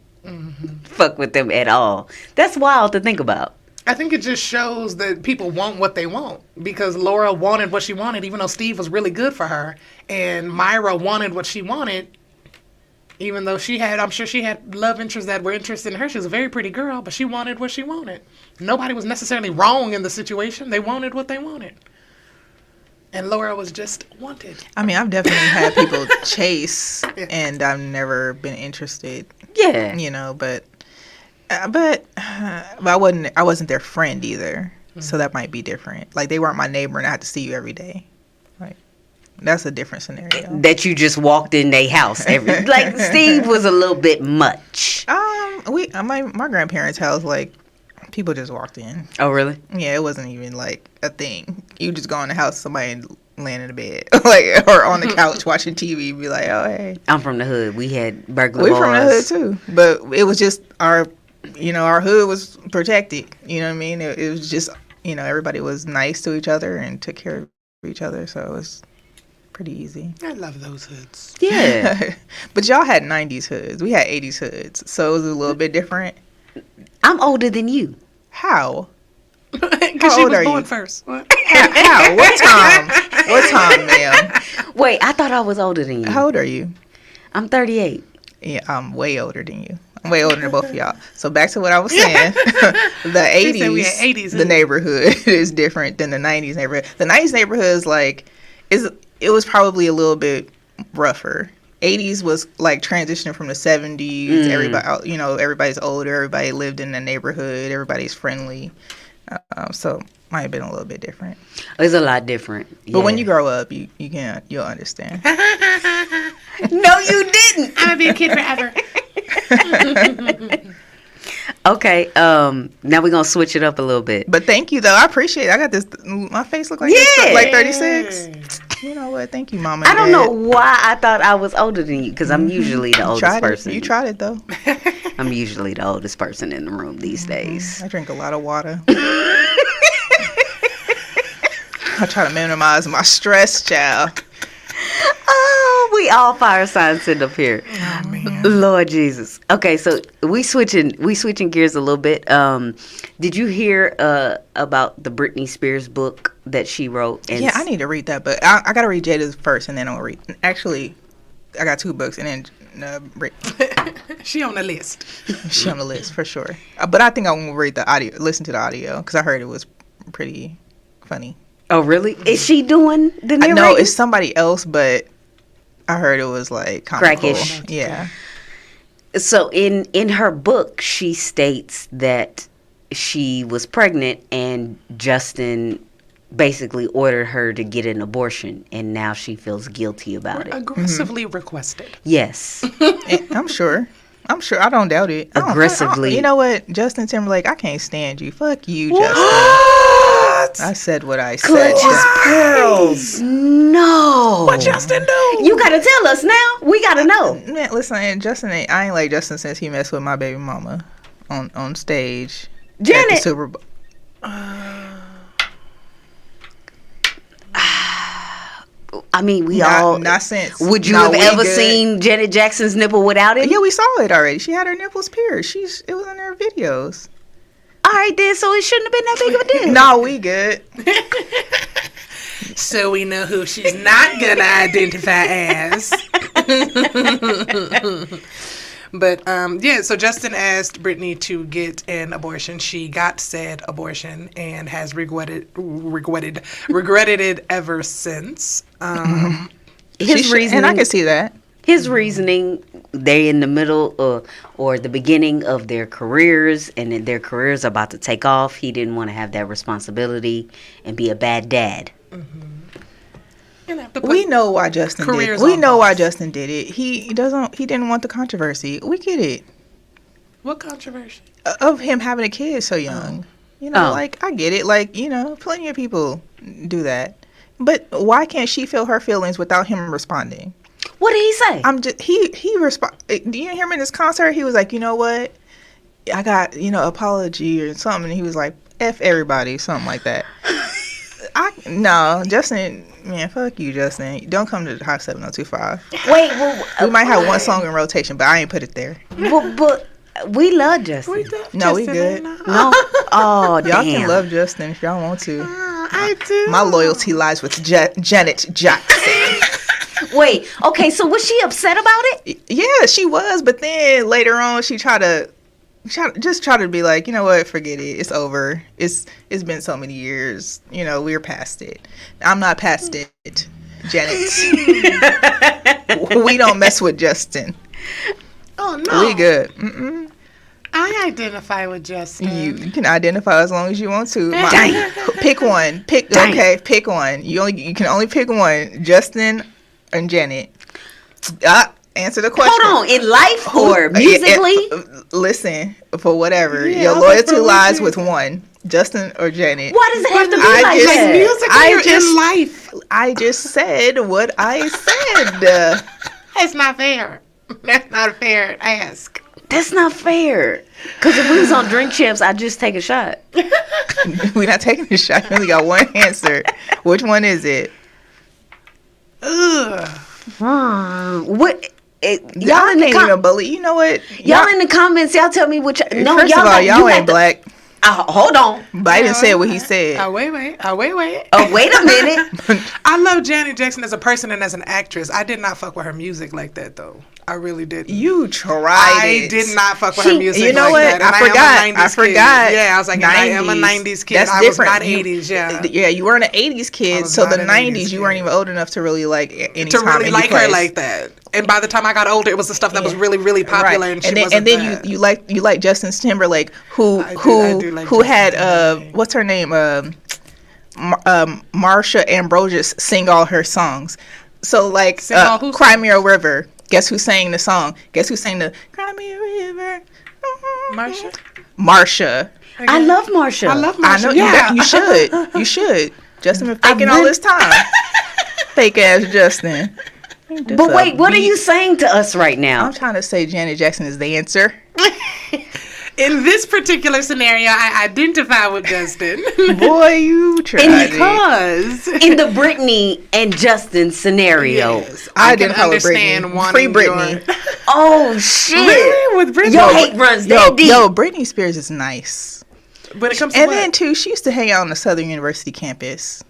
fuck with them at all. That's wild to think about. I think it just shows that people want what they want, because Laura wanted what she wanted, even though Steve was really good for her, and Myra wanted what she wanted, even though I'm sure she had love interests that were interested in her. She was a very pretty girl, but she wanted what she wanted. Nobody was necessarily wrong in the situation. They wanted what they wanted. And Laura was just wanted. I mean, I've definitely had people chase, and I've never been interested. Yeah. You know, but I wasn't their friend either, so that might be different. Like, they weren't my neighbor, and I had to see you every day. Like, that's a different scenario. That you just walked in their house every. Like, Steve was a little bit much. My grandparents' house, like, people just walked in. Oh, really? Yeah, it wasn't even like a thing. You just go in the house, somebody laying in the bed, like, or on the couch watching TV, be like, oh, hey. I'm from the hood. We had burglar We bars. from the hood too, but it was just our hood was protected. You know what I mean? It was just, everybody was nice to each other and took care of each other, so it was pretty easy. I love those hoods. Yeah. But y'all had 90s hoods. We had 80s hoods, so it was a little bit different. I'm older than you. How? Because she old was are born you? first. What? How? What time? What time, ma'am? Wait, I thought I was older than you. How old are you? I'm 38. Yeah, I'm way older than you. I'm way older than both of y'all. So back to what I was saying. The She said we had 80s, 80s the neighborhood is different than the 90s neighborhood. The 90s neighborhood is like, it was probably a little bit rougher. 80s was like transitioning from the 70s. Everybody, everybody's older. Everybody lived in the neighborhood. Everybody's friendly. So might have been a little bit different. It's a lot different. But when you grow up, you'll understand. No, you didn't. I'm going to be a kid forever. Okay, now we're going to switch it up a little bit. But thank you, though. I appreciate it. I got this. My face look like Yeah. like 36. You know what? Thank you, Mama. I and don't Dad. know why I thought I was older than you, because I'm usually the oldest person. You tried it, though. I'm usually the oldest person in the room these days. I drink a lot of water. I try to minimize my stress, child. Oh, we all fire signs sitting up here. Oh, man. Lord Jesus. Okay, so we switching gears a little bit. Did you hear about the Britney Spears book that she wrote? And Yeah, I need to read that, but I got to read Jada's first, and then I'll read. Actually, I got 2 books, and then She on the list. she on the list for sure. But I think I want to read the audio, listen to the audio, because I heard it was pretty funny. Oh, really? Is she doing the narrating? No, it's somebody else, but I heard it was like comical. Crackish. Yeah. So in her book, she states that she was pregnant and Justin basically ordered her to get an abortion, and now she feels guilty about it. Aggressively requested. Yes. I'm sure. I don't doubt it. Aggressively. You know what? Justin Timberlake, I can't stand you. Fuck you, Justin. I said what I said. Clutch his pearls. No. What Justin do? You gotta tell us now. We gotta know. Man, listen, I ain't like Justin since he messed with my baby mama on stage at the Janet. Super Bowl. I mean, Not since. Would you No, have we ever good. seen Janet Jackson's nipple without it? Yeah, we saw it already. She had her nipples pierced. It was in her videos. All right, then. So it shouldn't have been that big of a deal. No, we good. So we know who she's not gonna identify as. But yeah, so Justin asked Brittany to get an abortion. She got said abortion and has regretted it ever since. His reasoning, and I can see that. His reasoning, they in the middle or the beginning of their careers, and their careers are about to take off. He didn't want to have that responsibility and be a bad dad. We know why Justin did it. We know why Justin did it. He didn't want the controversy. We get it. What controversy? Of him having a kid so young. Like, I get it. Like, plenty of people do that. But why can't she feel her feelings without him responding? What did he say? He respond. Do you hear him in this concert? He was like, you know what? I got, apology or something. And he was like, F everybody, something like that. No, Justin, man, fuck you, Justin. Don't come to the Hot 7025. Wait, we might have one song in rotation, but I ain't put it there. But we love Justin. We good. No. Oh, y'all damn. can love Justin if y'all want to. I do. My loyalty lies with Janet Jackson. Wait, okay, so was she upset about it? Yeah, she was, but then later on she tried to be like, you know what, forget it. It's over. It's been so many years. We're past it. I'm not past it, Janet. We don't mess with Justin. Oh, no. We good. Mm-mm. I identify with Justin. You can identify as long as you want to. Pick one. Pick one. You can only pick one. Justin and Janet. Answer the question. Hold on, in life or musically? Listen, for whatever. Your loyalty lies with one. Justin or Janet. Why does it have to be like that? Musically in life. I just said what I said. That's not fair. That's not a fair ask. That's not fair. Because if we was on Drink Champs, I'd just take a shot. We're not taking a shot. You only got one answer. Which one is it? Ugh. What? Y'all even believe. You know what? Y'all in the comments, y'all tell me which. No, first of all, y'all ain't black. Hold on. Biden said what he said. Wait. Oh, wait a minute. I love Janet Jackson as a person and as an actress. I did not fuck with her music like that, though. I really didn't. You tried I did not fuck with her music you know like what? that. I forgot. Yeah, I was like, 90s. I am a 90s kid. That's different. I was not 80s, yeah. Yeah, you weren't an 80s kid, so the 90s, you weren't even old enough to really like any to really like her like that. And by the time I got older, it was the stuff that was really, really popular, right. and then you like Justin Timberlake, who had what's her name, Marsha Ambrosius sing all her songs. So like Cry Me a River. Guess who sang the song? Guess who sang the Cry Me a River? Marsha. I love Marsha. I know. Yeah. You should. Justin been faking all this time. Fake ass Justin. But wait, what are you saying to us right now? I'm trying to say Janet Jackson is the answer. In this particular scenario, I identify with Justin. Boy, you tried because in the Britney and Justin scenario, yes, I can understand Britney. Free Britney. Oh shit! Really? With Britney? Your hate runs that deep. Britney Spears is nice. When it comes to then too, she used to hang out on the Southern University campus.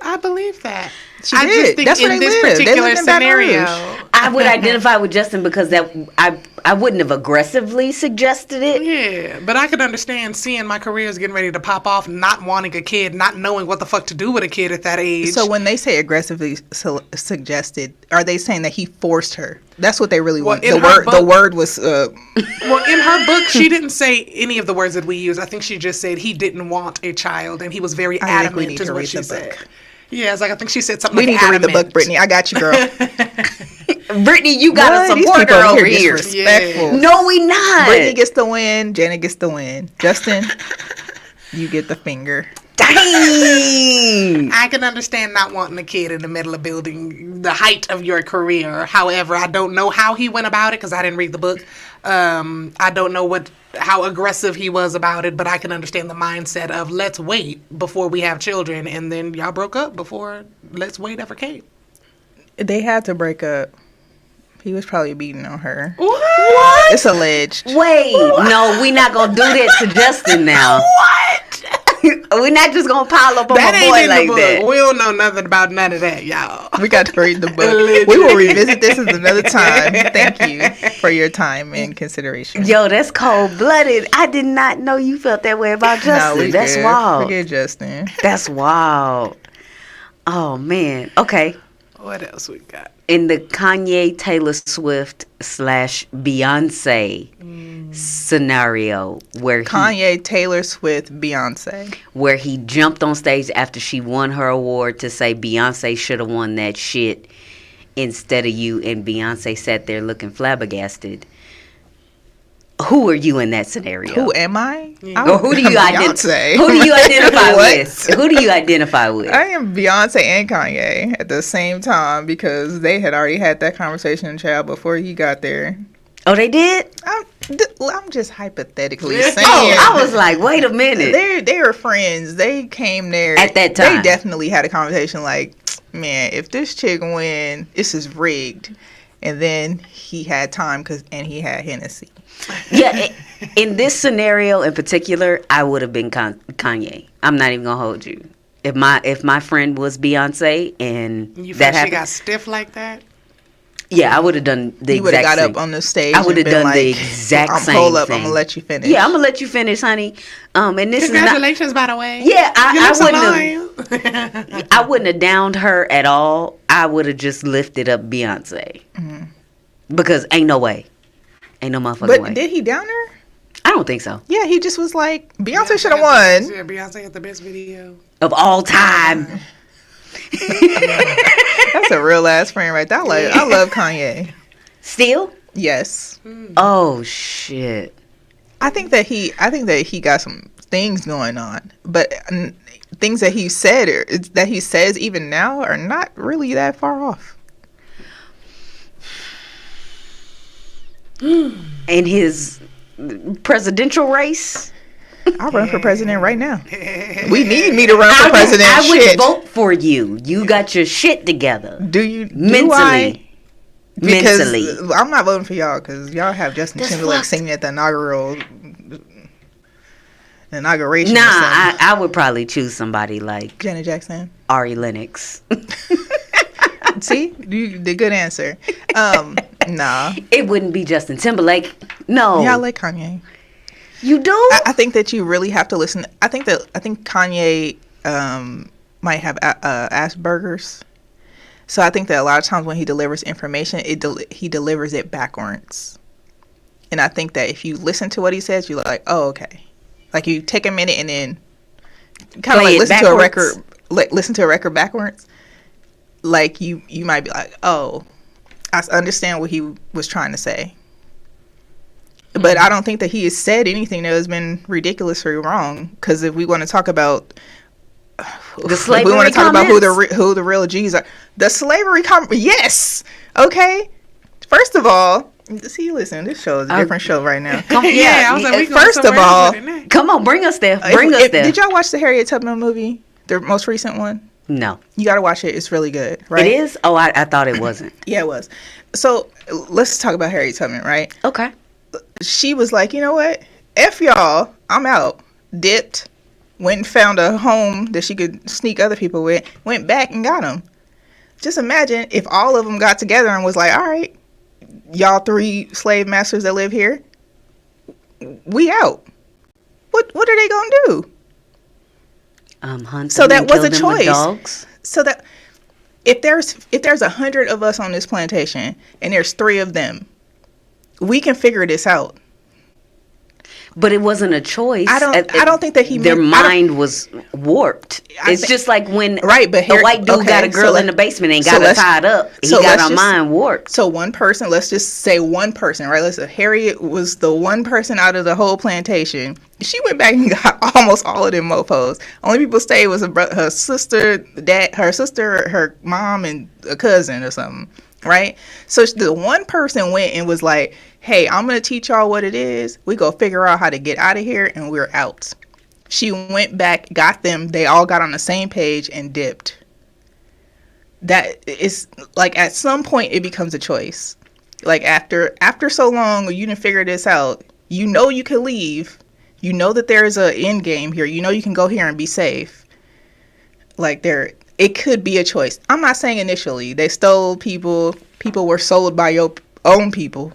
I believe that. She did. Just think that's in where this they particular lived. scenario, I would identify with Justin because I wouldn't have aggressively suggested it. Yeah, but I could understand seeing my career is getting ready to pop off, not wanting a kid, not knowing what the fuck to do with a kid at that age. So when they say aggressively suggested, are they saying that he forced her? That's what they really want. The word was. Well, in her book, she didn't say any of the words that we use. I think she just said he didn't want a child, and he was very adamant. Is what she said. Yeah, it's like I think she said something. We need to read the book, Brittany. I got you, girl. Brittany, you got a supporter over here. Disrespectful. Yeah. No, we not. Brittany gets the win. Janet gets the win. Justin, you get the finger. Dang! I can understand not wanting a kid in the middle of building the height of your career. However, I don't know how he went about it because I didn't read the book. I don't know how aggressive he was about it, but I can understand the mindset of let's wait before we have children, and then y'all broke up before let's wait ever came. They had to break up. He was probably beating on her. What? It's alleged. Wait, no, we not gonna do that to Justin now. What? We're not just gonna pile up on That my ain't boy in like the book. that. We don't know nothing about none of that, y'all. We got to read the book. We will revisit this at another time. Thank you for your time and consideration. Yo, that's cold blooded. I did not know you felt that way about Justin. we That's good. wild. Forget Justin. That's wild. Oh man. Okay. What else we got? In the Kanye Taylor Swift / Beyonce scenario where Kanye, Taylor Swift, Beyonce. where he jumped on stage after she won her award to say Beyonce should have won that shit instead of you, and Beyonce sat there looking flabbergasted. Who are you in that scenario? Who am I? Or who do you identify? Beyonce. Who do you identify What? with? Who do you identify with? I am Beyonce and Kanye at the same time because they had already had that conversation, child, before he got there. Oh, they did? I'm just hypothetically saying. Oh, I was like, wait a minute. They were friends. They came there At that time. They definitely had a conversation like, man, if this chick win, this is rigged. And then he had time and he had Hennessy. Yeah, in this scenario in particular, I would have been Kanye. I'm not even gonna hold you. If my friend was Beyonce and You that felt she happened, got stiff like that? yeah, I would have done the He would exact have got same. up on the stage. I would have and been done like, the exact same Hold up, thing. I'm gonna let you finish. Yeah, I'm gonna let you finish, honey. And this is not. Congratulations, by the way. Yeah, You I look wouldn't have. so nice. I wouldn't have downed her at all. I would have just lifted up Beyonce because ain't no way, ain't no motherfucking But way. did he down her? I don't think so. Yeah, he just was like, Beyonce should have won. Yeah, Beyonce had the best video. Of all time. That's a real ass friend right there. I love Kanye. Still? Yes. Oh shit. I think that he got some things going on, but things that he said or that he says even now are not really that far off. In his presidential race? I'll run for president right now. We need me to run for president. I would Shit. vote for you. You got your shit together. Do you? Do Mentally. I? Because Mentally. I'm not voting for y'all because y'all have Justin That's Timberlake fucked. singing at the inauguration. Nah, or something. I would probably choose somebody like Janet Jackson. Ari Lennox. See, you the good answer. Nah, It wouldn't be Justin Timberlake. No. yeah, I like Kanye. You do? I think that you really have to listen. I think Kanye might have Asperger's. So I think that a lot of times when he delivers information, he delivers it backwards. And I think that if you listen to what he says, you're like, oh, okay. Like you take a minute and then kind of like listen to a record backwards. Like you might be like, oh, I understand what he was trying to say. But I don't think that he has said anything that has been ridiculously wrong. Because if we want to talk about The slavery we want to talk about comments? who the real G's are. The slavery yes. Okay. First of all, see, listen, this show is a different show right now. Yeah, I was like, we going First of somewhere all, else with it next. Come on, bring us there. Bring us there. did y'all watch the Harriet Tubman movie, the most recent one? No. You got to watch it. It's really good, right? It is? Oh, I thought it wasn't. Yeah, it was. So let's talk about Harriet Tubman, right? Okay. She was like, you know what? F y'all, I'm out. Dipped, went and found a home that she could sneak other people with, went back and got them. Just imagine if all of them got together and was like, all right, y'all 3 slave masters that live here, we out. What are they going to do? Hunt So them that and was a kill them with choice. dogs? So that if there's 100 of us on this plantation and there's 3 of them, we can figure this out. But it wasn't a choice. I don't think that he their meant- I don't- mind was warped. It's just like when Right, but a here- white dude okay, got a girl so in the basement and so got her let's- tied up. He so got let's her just- mind warped. So one person, let's just say one person, right? Let's say Harriet was the one person out of the whole plantation. She went back and got almost all of them mofos. Only people stayed was her sister, her mom, and a cousin or something, right? So the one person went and was like, hey, I'm going to teach y'all what it is. We go figure out how to get out of here, and we're out. She went back, got them. They all got on the same page and dipped. That is like at some point it becomes a choice. Like after so long, you didn't figure this out. You know you can leave. You know that there is an end game here. You know you can go here and be safe. Like it could be a choice. I'm not saying initially they stole people. People were sold by your own people,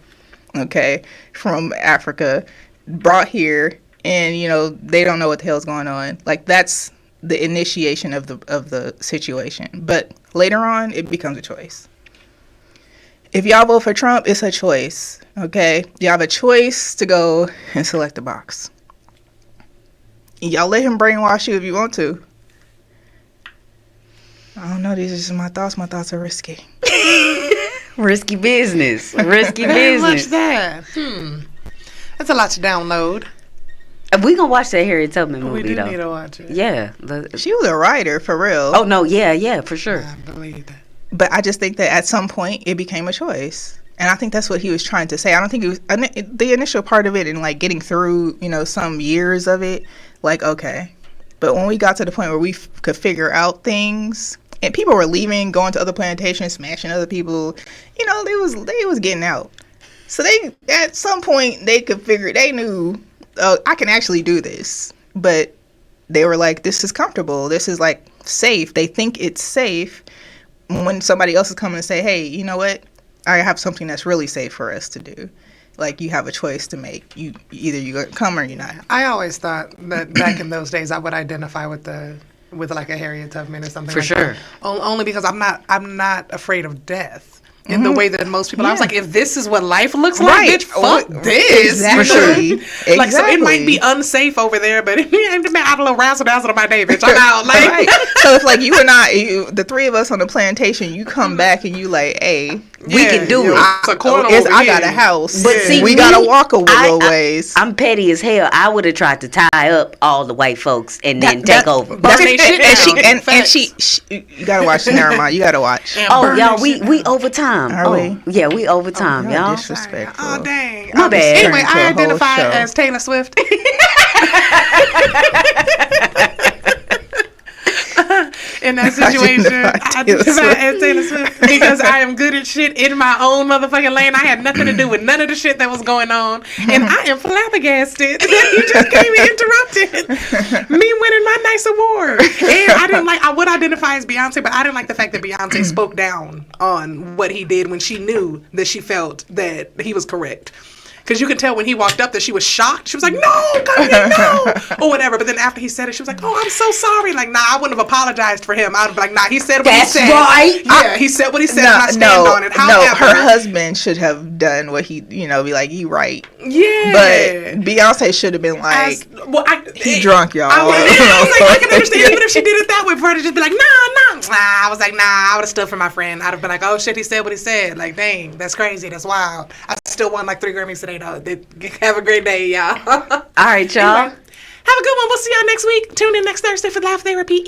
okay, from Africa, brought here, and they don't know what the hell's going on. Like that's the initiation of the situation. But later on, it becomes a choice. If y'all vote for Trump, it's a choice, okay? You have a choice to go and select a box. Y'all let him brainwash you if you want to. I don't know. These are just my thoughts. My thoughts are risky. Risky business. Risky Very much business. that. That's a lot to download. We gonna watch that Harriet Tubman movie, We do though. need to watch it. Yeah. She was a writer, for real. Oh, no. Yeah, for sure. I believe that. But I just think that at some point, it became a choice. And I think that's what he was trying to say. I don't think it was the initial part of it and, like, getting through, some years of it, like, okay. But when we got to the point where we could figure out things, and people were leaving, going to other plantations, smashing other people, they was getting out. So they, at some point, they knew, oh, I can actually do this. But they were like, this is comfortable. This is, like, safe. They think it's safe when somebody else is coming and say, hey, you know what? I have something that's really safe for us to do. Like, you have a choice to make. Either you come or you're not. I always thought that back in those days I would identify with like a Harriet Tubman or something. For like sure. That. Only because I'm not afraid of death. In the way that most people, I was like, if this is what life looks like, Right. bitch, fuck this. Exactly. For sure. Like, so it might Exactly. be unsafe over there, but it ain't out a little razzle dazzle of my day, bitch. I'm out. Like, Right. So it's like you and the three of us on the plantation, you come back and you like, hey, We can do it. It's a corner I over got a here. house. But see, we me, gotta walk a little ways. I'm petty as hell. I would have tried to tie up all the white folks and then take over. Burn they shit down. and she, you gotta watch. Never mind. You gotta watch. Oh, burn y'all, that we shit we overtime. Are we? Yeah, we overtime, Y'all y'all. disrespectful. Oh, dang. My bad. Anyway, Turn into I a whole identify show. as Taylor Swift. In that situation, I identify as Taylor Swift because I am good at shit in my own motherfucking lane. I had nothing to do with none of the shit that was going on. And I am flabbergasted that you just came and interrupted me winning my nice award. And I didn't I would identify as Beyonce, but I didn't like the fact that Beyonce spoke down on what he did when she knew that she felt that he was correct. Because you could tell when he walked up that she was shocked. She was like, no, Kanye, no. Or whatever. But then after he said it, she was like, oh, I'm so sorry. Like, nah, I wouldn't have apologized for him. I would be like, nah, he said what That's he said. right. Yeah, he said what he said and I stand on it. However, her husband should have done what he, be like, you right. Yeah. But Beyonce should have been like, he drunk, y'all. I was like, I can understand even if she did it that way for her to just be like, nah. I was like, nah, I would have stood for my friend. I'd have been like, oh shit, he said what he said. Like, dang, that's crazy. That's wild. I still won like 3 Grammys today, though. Have a great day, y'all. All right, y'all. Anyway, have a good one. We'll see y'all next week. Tune in next Thursday for Laugh Therapy.